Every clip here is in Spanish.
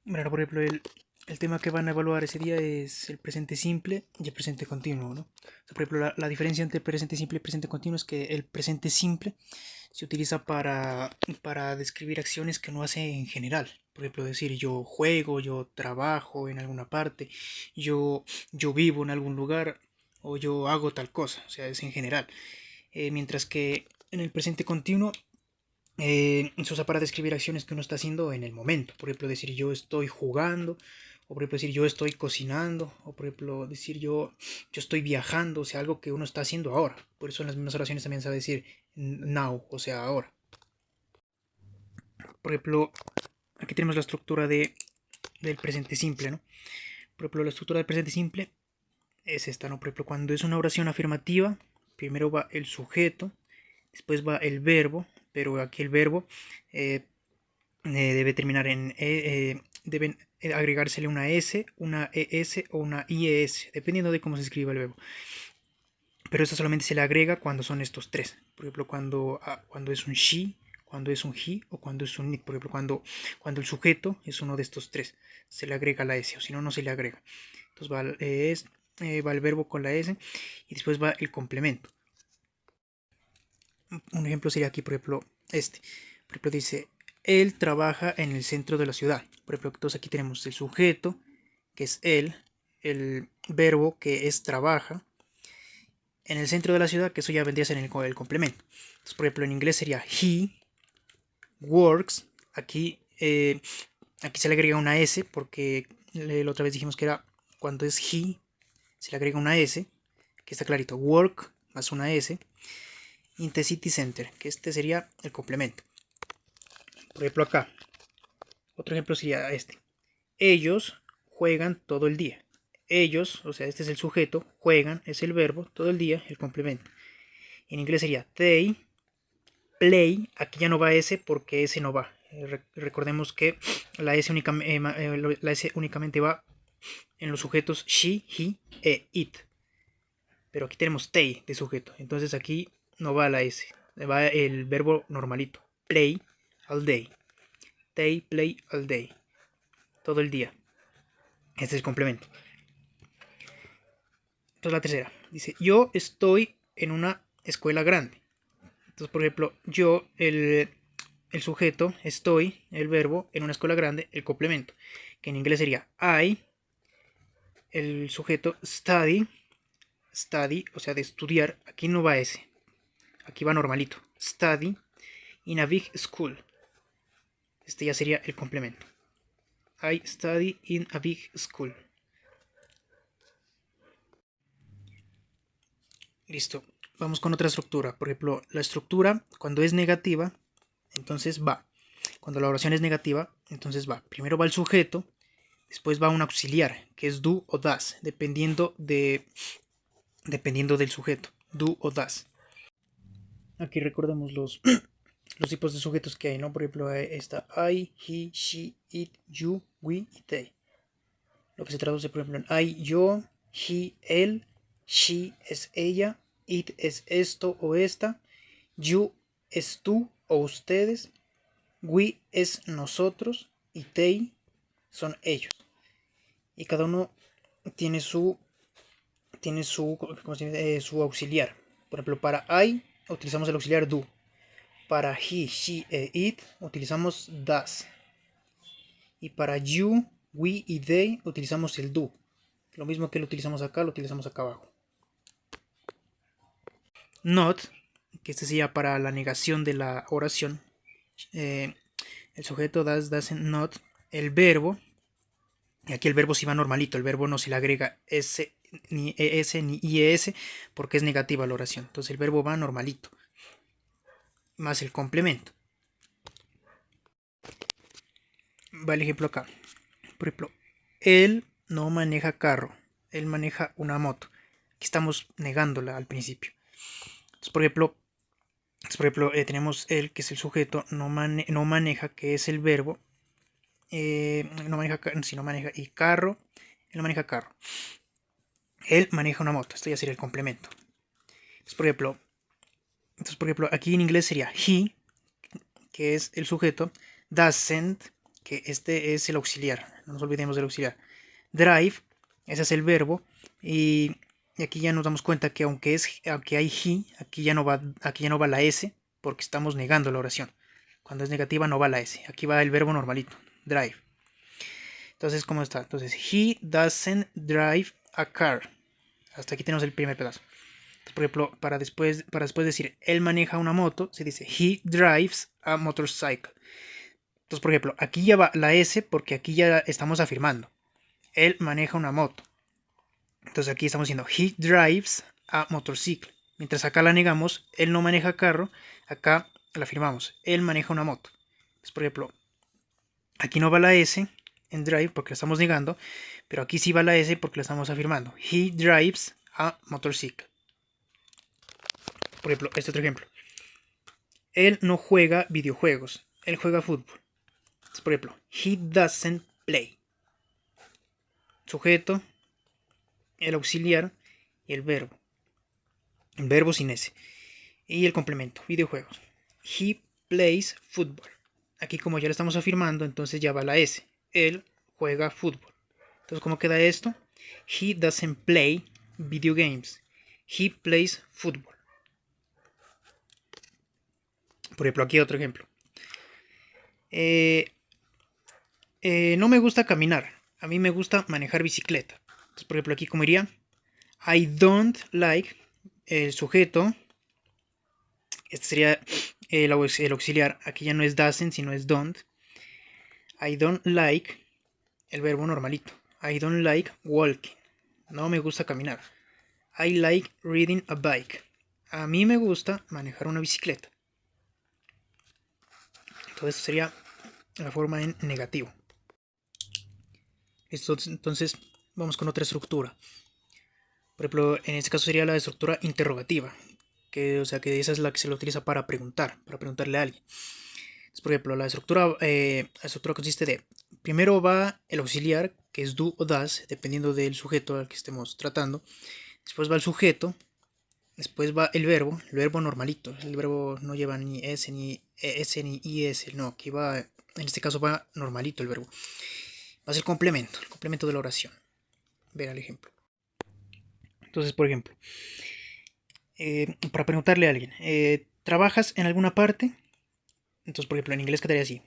Bueno, por ejemplo, el tema que van a evaluar ese día es el presente simple y el presente continuo, ¿no? O sea, por ejemplo, la diferencia entre presente simple y presente continuo es que el presente simple se utiliza para describir acciones que uno hace en general. Por ejemplo, decir yo juego, yo trabajo en alguna parte, yo vivo en algún lugar o yo hago tal cosa, o sea, es en general. Mientras que en el presente continuo se usa para describir acciones que uno está haciendo en el momento. Por ejemplo, decir yo estoy jugando, o por ejemplo decir yo estoy cocinando, o por ejemplo decir yo estoy viajando, o sea, algo que uno está haciendo ahora. Por eso en las mismas oraciones también se va a decir now, o sea, ahora. Por ejemplo, aquí tenemos la estructura del presente simple, ¿no? Por ejemplo, la estructura del presente simple es esta, ¿no? Por ejemplo, cuando es una oración afirmativa, primero va el sujeto, después va el verbo, pero aquí el verbo debe terminar en deben agregársele una S, una ES o una IES, dependiendo de cómo se escriba el verbo. Pero esto solamente se le agrega cuando son estos tres. Por ejemplo, cuando es un she, cuando es un he o cuando es un it. Por ejemplo, cuando el sujeto es uno de estos tres, se le agrega la S, o si no, no se le agrega. Entonces va el verbo con la S y después va el complemento. Un ejemplo sería aquí, por ejemplo, este. Por ejemplo, dice, él trabaja en el centro de la ciudad. Por ejemplo, entonces aquí tenemos el sujeto, que es él, el verbo, que es trabaja, en el centro de la ciudad, que eso ya vendría a ser el complemento. Entonces, por ejemplo, en inglés sería he works. Aquí se le agrega una S, porque la otra vez dijimos que era cuando es he, se le agrega una S, que está clarito, work más una S, in the city center, que este sería el complemento. Por ejemplo, acá, otro ejemplo sería este. Ellos juegan todo el día. Ellos, o sea, este es el sujeto, juegan, es el verbo, todo el día, el complemento. En inglés sería they play. Aquí ya no va S porque S no va. Recordemos que la S únicamente va en los sujetos she, he e it. Pero aquí tenemos they de sujeto. Entonces aquí no va la S. Va el verbo normalito. Play all day. They play all day. Todo el día. Este es el complemento. Entonces la tercera. Dice, yo estoy en una escuela grande. Entonces, por ejemplo, yo, el sujeto, estoy, el verbo, en una escuela grande, el complemento. Que en inglés sería I, el sujeto, study, o sea, de estudiar. Aquí no va ese. Aquí va normalito. Study in a big school. Este ya sería el complemento. I study in a big school. Listo. Vamos con otra estructura. Por ejemplo, la estructura, cuando es negativa, entonces va. Cuando la oración es negativa, entonces va. Primero va el sujeto, después va un auxiliar, que es do o das, dependiendo del sujeto. Do o das. Aquí recordemos los tipos de sujetos que hay, ¿no? Por ejemplo, está I, he, she, it, you, we y they. Lo que se traduce, por ejemplo, en I, yo, he, él, she es ella, it es esto o esta, you es tú o ustedes, we es nosotros y they son ellos. Y cada uno tiene su auxiliar. Por ejemplo, para I utilizamos el auxiliar do. Para he, she e it utilizamos does. Y para you, we y they utilizamos el do. Lo mismo que lo utilizamos acá, lo utilizamos acá abajo. Not, que este sería para la negación de la oración. El sujeto does, doesn't, not. El verbo, y aquí el verbo sí va normalito, el verbo no se le agrega S, ni ES, ni IES, porque es negativa la oración. Entonces el verbo va normalito, más el complemento. Va el ejemplo acá. Por ejemplo, él no maneja carro, él maneja una moto. Aquí estamos negándola al principio. Entonces, por ejemplo tenemos él, que es el sujeto, no maneja, que es el verbo. No maneja, si no maneja, y carro, él no maneja carro. Él maneja una moto, esto ya sería el complemento. Entonces, por ejemplo, aquí en inglés sería he, que es el sujeto, doesn't, que este es el auxiliar. no nos olvidemos del auxiliar. Drive, ese es el verbo, y aquí ya nos damos cuenta que aunque hay he, aquí ya no va la s, porque estamos negando la oración. Cuando es negativa no va la s, aquí va el verbo normalito, drive. Entonces, ¿cómo está? Entonces, he doesn't drive a car. Hasta aquí tenemos el primer pedazo. Entonces, por ejemplo, para después decir él maneja una moto, se dice he drives a motorcycle. Entonces, por ejemplo, aquí ya va la S porque aquí ya estamos afirmando. Él maneja una moto. Entonces aquí estamos diciendo he drives a motorcycle. Mientras acá la negamos, él no maneja carro, acá la afirmamos. Él maneja una moto. Entonces, por ejemplo, aquí no va la S en drive porque la estamos negando, pero aquí sí va la S porque la estamos afirmando. He drives a motorcycle. Por ejemplo, este otro ejemplo. Él no juega videojuegos, él juega fútbol. Entonces, por ejemplo, he doesn't play. Sujeto, el auxiliar y el verbo. El verbo sin S. Y el complemento, videojuegos. He plays football. Aquí como ya lo estamos afirmando, entonces ya va la S. Él juega fútbol. Entonces, ¿cómo queda esto? He doesn't play video games. He plays football. Por ejemplo, aquí otro ejemplo. No me gusta caminar. A mí me gusta manejar bicicleta. Entonces, por ejemplo, aquí como iría, I don't like, el sujeto. Este sería el auxiliar. Aquí ya no es doesn't, sino es don't. I don't like, el verbo normalito. I don't like walking. No me gusta caminar. I like riding a bike. A mí me gusta manejar una bicicleta. Todo esto sería la forma en negativo. Entonces vamos con otra estructura. Por ejemplo, en este caso sería la estructura interrogativa. Que esa es la que se le utiliza para preguntar, para preguntarle a alguien. Entonces, por ejemplo, la estructura consiste de, primero va el auxiliar, que es do o does, dependiendo del sujeto al que estemos tratando. Después va el sujeto, después va el verbo normalito. El verbo no lleva ni S, ni S, ni IS, no, aquí va, en este caso va normalito el verbo. Va a ser el complemento de la oración. Ver el ejemplo. Entonces, por ejemplo, para preguntarle a alguien, ¿trabajas en alguna parte? Entonces, por ejemplo, en inglés quedaría así.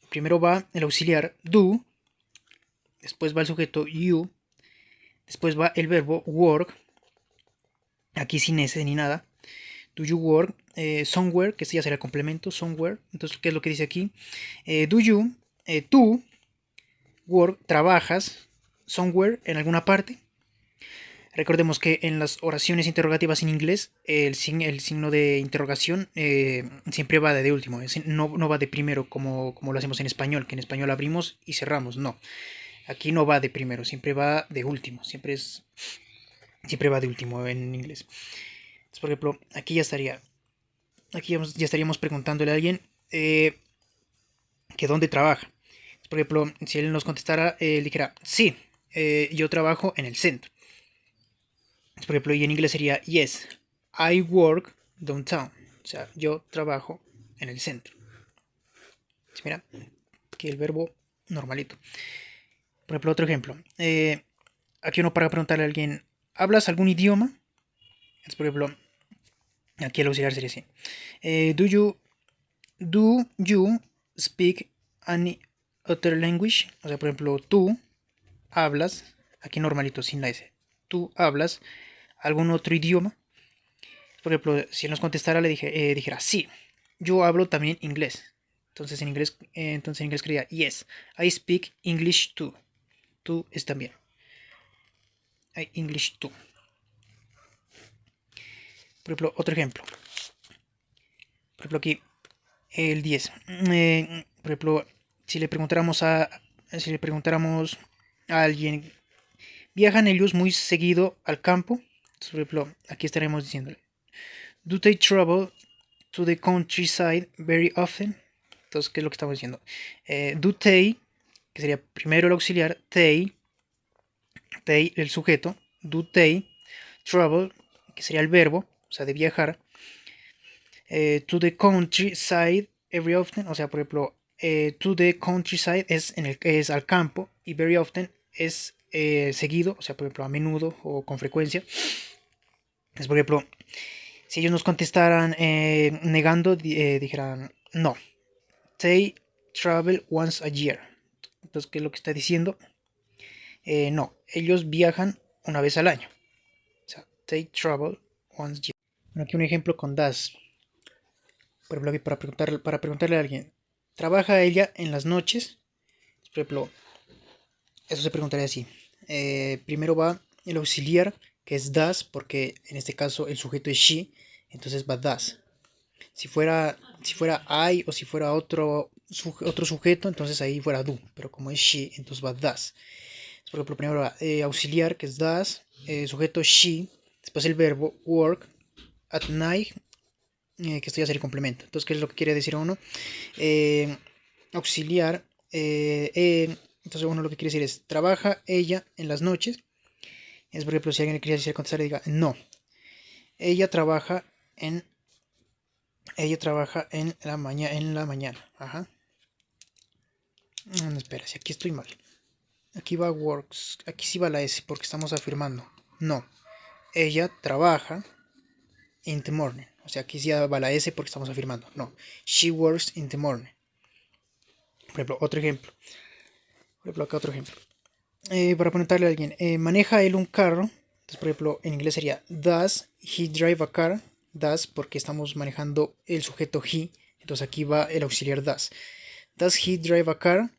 Primero va el auxiliar do, después va el sujeto you, después va el verbo work, aquí sin S ni nada. Do you work somewhere? Que este ya será el complemento, somewhere. Entonces, ¿qué es lo que dice aquí? Do you, tú, work, trabajas, somewhere, en alguna parte. Recordemos que en las oraciones interrogativas en inglés, el signo de interrogación siempre va de último, no va de primero como lo hacemos en español, que en español abrimos y cerramos, no. Aquí no va de primero, siempre va de último, siempre va de último en inglés. Entonces, por ejemplo, aquí ya estaríamos preguntándole a alguien que dónde trabaja. Entonces, por ejemplo, si él nos contestara, él dijera, sí, yo trabajo en el centro. Por ejemplo, y en inglés sería yes, I work downtown. O sea, yo trabajo en el centro. ¿Sí, mira? Aquí el verbo normalito. Por ejemplo, otro ejemplo. Aquí uno para preguntarle a alguien, ¿hablas algún idioma? Entonces, por ejemplo, aquí el auxiliar sería así. Do you speak any other language? O sea, por ejemplo, tú hablas, aquí normalito, sin la S. Tú hablas algún otro idioma. Por ejemplo, si él nos contestara, dijera, sí, yo hablo también inglés. Entonces en inglés escribiría, yes, I speak English too. Tú es también. I English too. Por ejemplo, otro ejemplo. Por ejemplo, aquí, el 10. Por ejemplo, si le preguntáramos a alguien, ¿viajan ellos muy seguido al campo? Entonces, por ejemplo, aquí estaremos diciéndole, do they travel to the countryside very often? Entonces, ¿qué es lo que estamos diciendo? Do they, que sería primero el auxiliar, they, el sujeto, do they travel, que sería el verbo, o sea, de viajar, to the countryside every often, o sea, por ejemplo, to the countryside es al campo, y very often es seguido, o sea, por ejemplo, a menudo o con frecuencia. Es por ejemplo, si ellos nos contestaran negando, dijeran no. They travel once a year. Entonces, ¿qué es lo que está diciendo? No, ellos viajan una vez al año. O sea, they travel once a year. Bueno, aquí un ejemplo con does. Por ejemplo, aquí para preguntarle a alguien, ¿trabaja ella en las noches? Por ejemplo, eso se preguntaría así. Primero va el auxiliar, que es does, porque en este caso el sujeto es she, entonces va does. Si fuera I o si fuera otro sujeto, entonces ahí fuera do, pero como es she, entonces va does. Por ejemplo, primero va auxiliar, que es does, sujeto she, después el verbo work, at night, que esto ya sería el complemento. Entonces, ¿qué es lo que quiere decir uno? Auxiliar, entonces uno lo que quiere decir es, ¿trabaja ella en las noches? Es por ejemplo, si alguien le quiere decir contestar, diga, no, ella trabaja en la mañana. Ajá. No, espera, si aquí estoy mal. Aquí va works, aquí sí va la S porque estamos afirmando. No, ella trabaja in the morning. O sea, aquí sí va la S porque estamos afirmando. No, she works in the morning. Por ejemplo, otro ejemplo. Por ejemplo, acá otro ejemplo. Para preguntarle a alguien, ¿maneja él un carro? Entonces, por ejemplo, en inglés sería, does he drive a car? Does porque estamos manejando el sujeto he. Entonces aquí va el auxiliar does. Does he drive a car?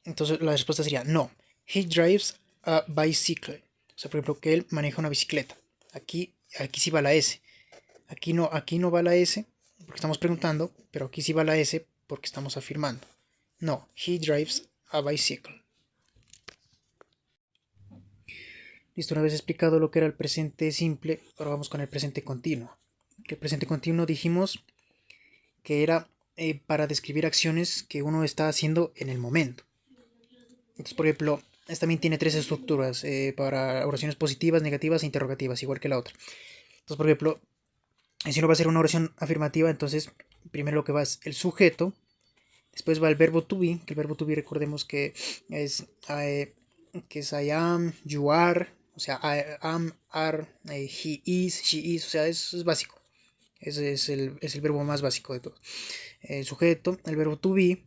Entonces la respuesta sería no. He drives a bicycle. O sea, por ejemplo, que él maneja una bicicleta. Aquí sí va la S. Aquí no va la S porque estamos preguntando, pero aquí sí va la S porque estamos afirmando. No, he drives a bicycle. Listo, una vez explicado lo que era el presente simple, ahora vamos con el presente continuo. El presente continuo dijimos que era para describir acciones que uno está haciendo en el momento. Entonces, por ejemplo, esta también tiene tres estructuras para oraciones positivas, negativas e interrogativas, igual que la otra. Entonces, por ejemplo, si uno va a hacer una oración afirmativa, entonces primero lo que va es el sujeto, después va el verbo to be, que el verbo to be recordemos que es I am, you are, o sea, I am, are, he is, she is, o sea, eso es básico. Ese es el verbo más básico de todo. El sujeto, el verbo to be,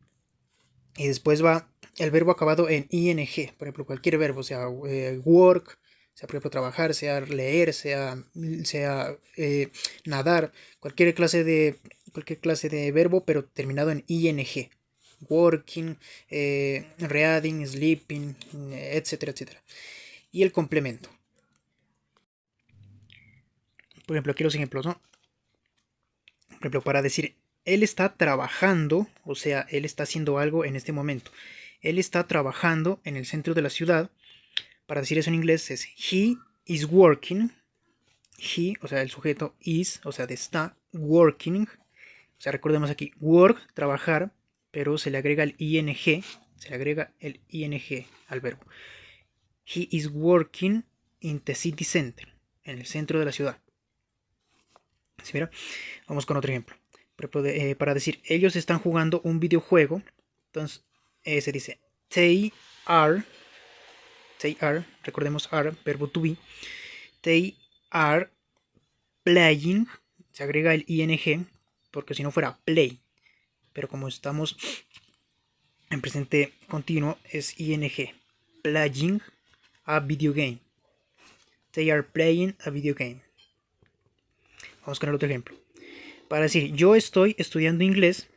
y después va el verbo acabado en ing, por ejemplo, cualquier verbo, sea work, sea por ejemplo trabajar, sea leer, sea nadar, cualquier clase de verbo, pero terminado en ing. Working, reading, sleeping, etcétera, etcétera. Y el complemento. Por ejemplo, aquí los ejemplos, ¿no? Por ejemplo, para decir él está trabajando, o sea, él está haciendo algo en este momento. Él está trabajando en el centro de la ciudad. Para decir eso en inglés es he is working. He, o sea, el sujeto is, o sea, de está working. O sea, recordemos aquí, work, trabajar, pero se le agrega el ing, al verbo. He is working in the city center, en el centro de la ciudad. ¿Sí, mira? Vamos con otro ejemplo. Para decir, ellos están jugando un videojuego, entonces se dice, they are, recordemos are, verbo to be, they are playing, se agrega el ing, porque si no fuera play, pero como estamos en presente continuo, es ing, playing a video game. They are playing a video game. Vamos con el otro ejemplo. Para decir, yo estoy estudiando inglés,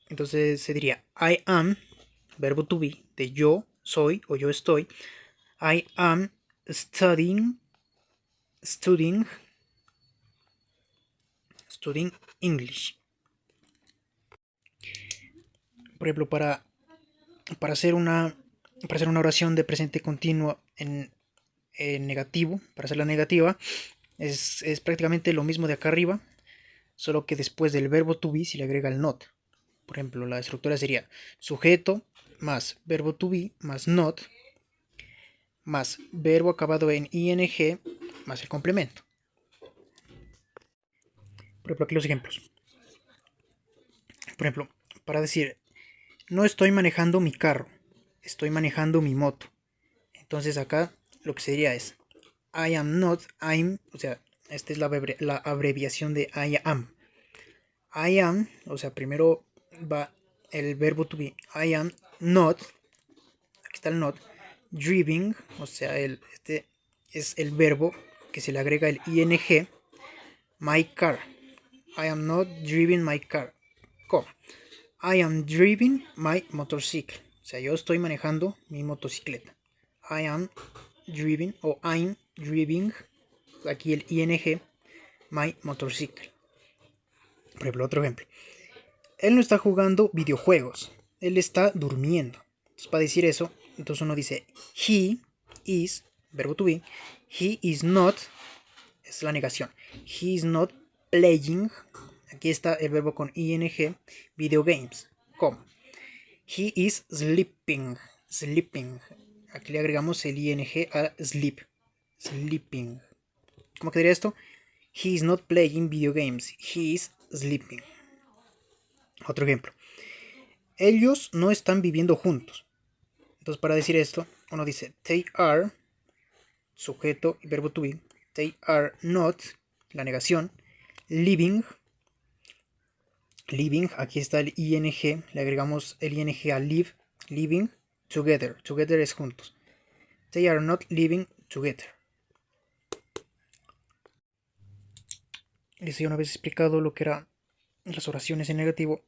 entonces se diría, I am, verbo to be, de yo soy o yo estoy. I am studying English. Por ejemplo, para hacer una oración de presente continuo en negativo, para hacerla negativa, es prácticamente lo mismo de acá arriba, solo que después del verbo to be se le agrega el not. Por ejemplo, la estructura sería sujeto más verbo to be más not más verbo acabado en ing más el complemento. Por ejemplo, aquí los ejemplos. Por ejemplo, para decir no estoy manejando mi carro, estoy manejando mi moto. Entonces acá lo que sería es I am not, I'm, o sea, esta es la abreviación de I am. I am, o sea, primero va el verbo to be. I am not, aquí está el not, driving, o sea, este es el verbo que se le agrega el ing, my car. I am not driving my car. ¿Cómo? I am driving my motorcycle. O sea, yo estoy manejando mi motocicleta. I am driving o I'm driving, aquí el ing, my motorcycle. Por ejemplo, otro ejemplo. Él no está jugando videojuegos, él está durmiendo. Entonces, para decir eso, entonces uno dice he is, verbo to be, he is not, es la negación. He is not playing, aquí está el verbo con ing, video games. ¿Cómo? He is sleeping, sleeping. Aquí le agregamos el ing a sleep, sleeping. ¿Cómo quedaría esto? He is not playing video games, he is sleeping. Otro ejemplo. Ellos no están viviendo juntos. Entonces, para decir esto, uno dice they are, sujeto y verbo to be. They are not, la negación. Living, living, aquí está el ing, le agregamos el ing a live, living together. Together es juntos. They are not living together. Les he una vez explicado lo que eran las oraciones en negativo.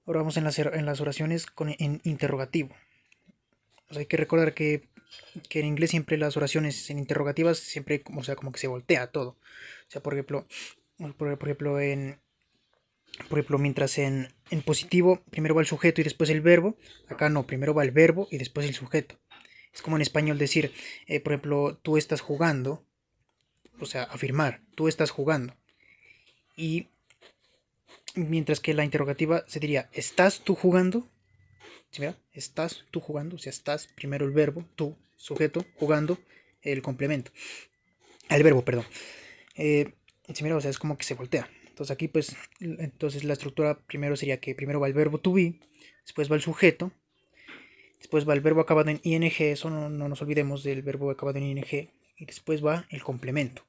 Ahora vamos en las oraciones en interrogativo. O sea, hay que recordar que en inglés siempre las oraciones en interrogativas siempre, o sea, como que se voltea todo. O sea, por ejemplo, mientras en positivo primero va el sujeto y después el verbo, acá no, primero va el verbo y después el sujeto. Es como en español decir, por ejemplo, tú estás jugando, o sea, afirmar, tú estás jugando. Y mientras que la interrogativa se diría, ¿estás tú jugando? ¿Sí, mira? ¿Estás tú jugando? O sea, estás primero el verbo, tú, sujeto, jugando, el complemento. El verbo, perdón. Sí, mira, o sea, es como que se voltea. Entonces aquí, pues, entonces la estructura primero sería que primero va el verbo to be, después va el sujeto, después va el verbo acabado en ing, eso no nos olvidemos del verbo acabado en ing, y después va el complemento.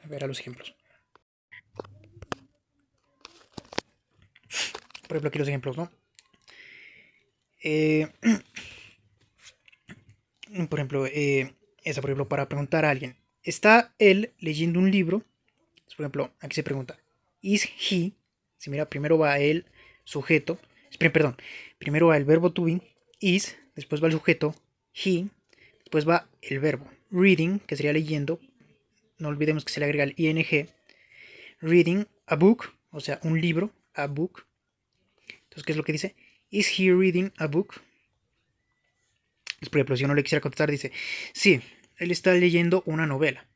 A ver a los ejemplos. Por ejemplo, aquí los ejemplos, ¿no? Por ejemplo, eso, por ejemplo, para preguntar a alguien, ¿está él leyendo un libro? Por ejemplo, aquí se pregunta, ¿is he? Si mira, primero va el sujeto, perdón, primero va el verbo to be, is, después va el sujeto, he, después va el verbo reading, que sería leyendo, no olvidemos que se le agrega el ing, reading a book, o sea, un libro, a book. Entonces, ¿qué es lo que dice? ¿Is he reading a book? Entonces, por ejemplo, si uno le quisiera contestar, dice, sí, él está leyendo una novela.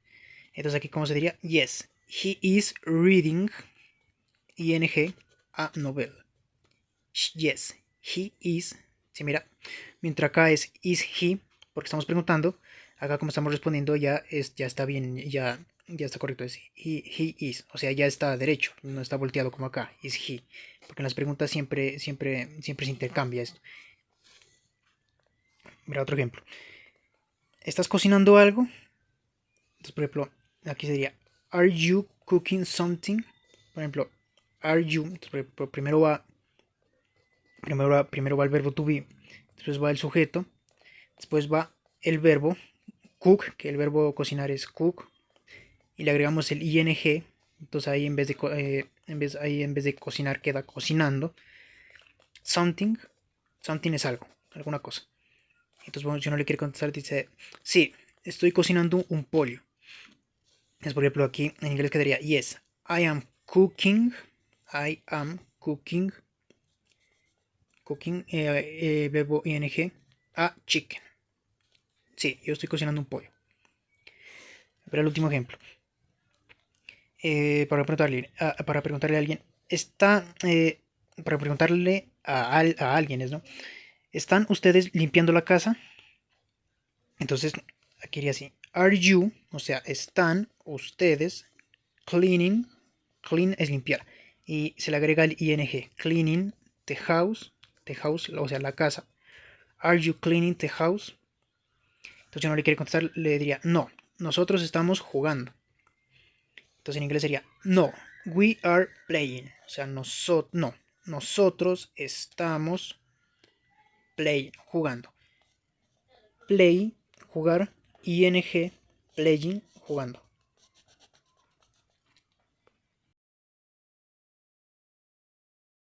Entonces aquí, ¿cómo se diría? Yes, he is reading, ing, a novel. Yes, he is. Sí, mira, mientras acá es is he, porque estamos preguntando, acá como estamos respondiendo ya está bien, ya está correcto, es he is, o sea, ya está derecho, no está volteado como acá, is he, porque en las preguntas siempre se intercambia esto. Mira otro ejemplo. ¿Estás cocinando algo? Entonces, por ejemplo, aquí sería are you cooking something? Por ejemplo, are you, entonces, por ejemplo, primero va el verbo to be, después va el sujeto, después va el verbo cook, que el verbo cocinar es cook, y le agregamos el ing, entonces ahí en vez de cocinar queda cocinando. Something es algo, alguna cosa. Entonces, bueno, si uno le quiere contestar, dice, sí, estoy cocinando un pollo. Es por ejemplo aquí en inglés quedaría, yes, I am cooking, verbo ing, a chicken. Sí, yo estoy cocinando un pollo. A ver el último ejemplo. Para preguntarle a alguien, para preguntarle a alguien, ¿no? ¿Están ustedes limpiando la casa? Entonces, aquí iría así. Are you, o sea, están ustedes cleaning, clean es limpiar, y se le agrega el ing, cleaning the house, the house, o sea, la casa. Are you cleaning the house? Entonces, si no le quiere contestar, le diría, no, nosotros estamos jugando. Entonces, en inglés sería, no, we are playing. O sea, no, nosotros estamos playing, jugando. Play, jugar, ing, playing, jugando.